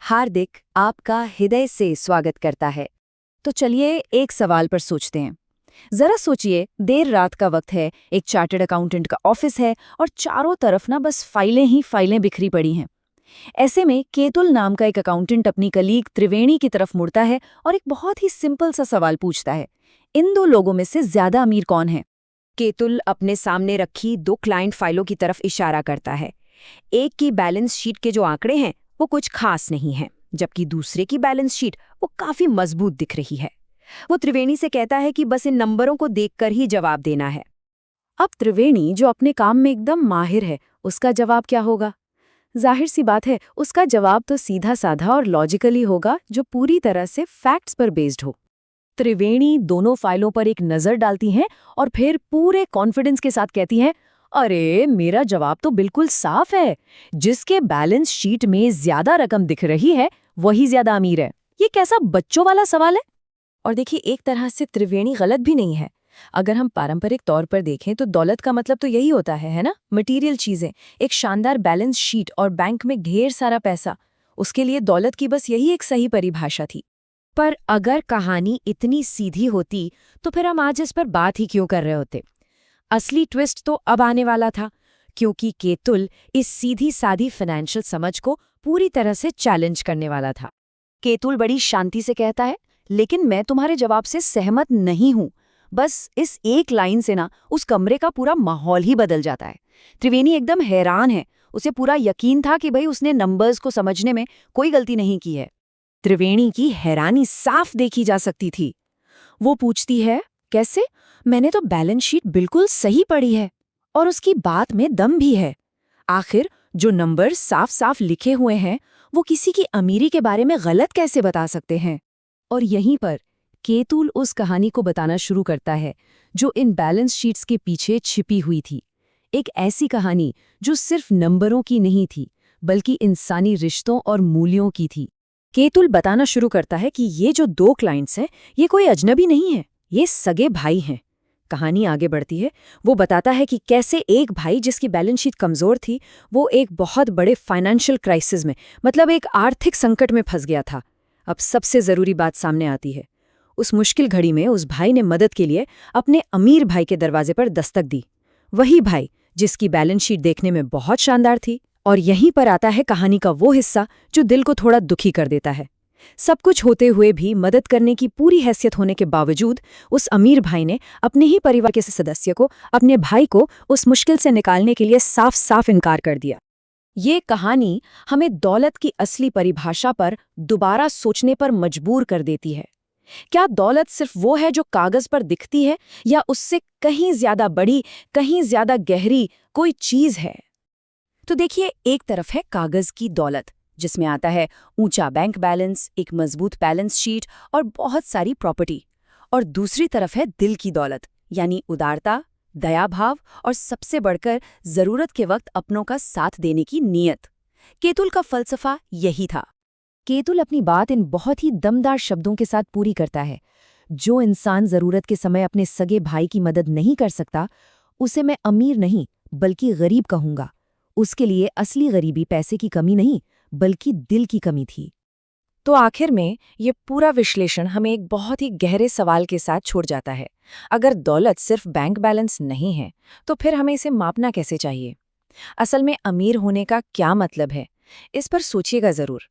हार्दिक आपका हृदय से स्वागत करता है। तो चलिए एक सवाल पर सोचते हैं। जरा सोचिए, देर रात का वक्त है, एक चार्टर्ड अकाउंटेंट का ऑफिस है और चारों तरफ ना बस फाइलें ही फाइलें बिखरी पड़ी हैं। ऐसे में केतुल नाम का एक अकाउंटेंट अपनी कलीग त्रिवेणी की तरफ मुड़ता है और एक बहुत ही सिंपल सा सवाल पूछता है, इन दो लोगों में से ज्यादा अमीर कौन है? केतुल अपने सामने रखी दो क्लाइंट फाइलों की तरफ इशारा करता है। एक की बैलेंस शीट के जो आंकड़े हैं वो कुछ खास नहीं हैं, जबकि दूसरे की बैलेंस शीट वो काफी मजबूत दिख रही है। वो त्रिवेणी से कहता है कि बस इन नंबरों को देखकर ही जवाब देना है। अब त्रिवेणी, जो अपने काम में एकदम माहिर है, उसका जवाब क्या होगा? जाहिर सी बात है, उसका जवाब तो सीधा साधा और लॉजिकली होगा, जो पूरी तरह से फैक्ट्स पर बेस्ड हो। त्रिवेणी दोनों फाइलों पर एक नजर डालती हैं और फिर पूरे कॉन्फिडेंस के साथ कहती हैं, अरे मेरा जवाब तो बिल्कुल साफ है, जिसके बैलेंस शीट में ज्यादा रकम दिख रही है वही ज्यादा अमीर है। ये कैसा बच्चों वाला सवाल है? और देखिए, एक तरह से त्रिवेणी गलत भी नहीं है। अगर हम पारंपरिक तौर पर देखें तो दौलत का मतलब तो यही होता है ना? मटेरियल चीजें, एक शानदार बैलेंस शीट और बैंक में ढेर सारा पैसा। उसके लिए दौलत की बस यही एक सही परिभाषा थी। पर अगर कहानी इतनी सीधी होती तो फिर हम आज इस पर बात ही क्यों कर रहे होते? असली ट्विस्ट तो अब आने वाला था, क्योंकि केतुल इस सीधी सादी फाइनेंशियल समझ को पूरी तरह से चैलेंज करने वाला था। केतुल बड़ी शांति से कहता है, लेकिन मैं तुम्हारे जवाब से सहमत नहीं हूं। बस इस एक लाइन से ना उस कमरे का पूरा माहौल ही बदल जाता है। त्रिवेणी एकदम हैरान है। उसे पूरा यकीन था कि भाई उसने नंबर्स को समझने में कोई गलती नहीं की है। त्रिवेणी की हैरानी साफ देखी जा सकती थी। वो पूछती है, कैसे? मैंने तो बैलेंस शीट बिल्कुल सही पढ़ी है और उसकी बात में दम भी है। आखिर जो नंबर साफ साफ लिखे हुए हैं वो किसी की अमीरी के बारे में गलत कैसे बता सकते हैं? और यहीं पर केतुल उस कहानी को बताना शुरू करता है जो इन बैलेंस शीट्स के पीछे छिपी हुई थी। एक ऐसी कहानी जो सिर्फ नंबरों की नहीं थी, बल्कि इंसानी रिश्तों और मूल्यों की थी। केतुल बताना शुरू करता है कि ये जो दो क्लाइंट्स हैं, ये कोई अजनबी नहीं है, ये सगे भाई हैं। कहानी आगे बढ़ती है। वो बताता है कि कैसे एक भाई जिसकी बैलेंस शीट कमजोर थी, वो एक बहुत बड़े फाइनेंशियल क्राइसिस में, मतलब एक आर्थिक संकट में फंस गया था। अब सबसे जरूरी बात सामने आती है। उस मुश्किल घड़ी में उस भाई ने मदद के लिए अपने अमीर भाई के दरवाजे पर दस्तक दी। वही भाई जिसकी बैलेंस शीट देखने में बहुत शानदार थी। और यहीं पर आता है कहानी का वो हिस्सा जो दिल को थोड़ा दुखी कर देता है। सब कुछ होते हुए भी, मदद करने की पूरी हैसियत होने के बावजूद, उस अमीर भाई ने अपने ही परिवार के सदस्य को, अपने भाई को उस मुश्किल से निकालने के लिए साफ साफ इनकार कर दिया। ये कहानी हमें दौलत की असली परिभाषा पर दोबारा सोचने पर मजबूर कर देती है। क्या दौलत सिर्फ वो है जो कागज पर दिखती है, या उससे कहीं ज्यादा बड़ी, कहीं ज्यादा गहरी कोई चीज है? तो देखिए, एक तरफ है कागज की दौलत, जिसमें आता है ऊंचा बैंक बैलेंस, एक मजबूत बैलेंस शीट और बहुत सारी प्रॉपर्टी। और दूसरी तरफ है दिल की दौलत, यानी उदारता, दया भाव और सबसे बढ़कर जरूरत के वक्त अपनों का साथ देने की नीयत। केतुल का फलसफा यही था। केतुल अपनी बात इन बहुत ही दमदार शब्दों के साथ पूरी करता है, जो इंसान जरूरत के समय अपने सगे भाई की मदद नहीं कर सकता, उसे मैं अमीर नहीं बल्कि गरीब कहूंगा। उसके लिए असली गरीबी पैसे की कमी नहीं, बल्कि दिल की कमी थी। तो आखिर में ये पूरा विश्लेषण हमें एक बहुत ही गहरे सवाल के साथ छोड़ जाता है। अगर दौलत सिर्फ बैंक बैलेंस नहीं है, तो फिर हमें इसे मापना कैसे चाहिए? असल में अमीर होने का क्या मतलब है? इस पर सोचिएगा जरूर।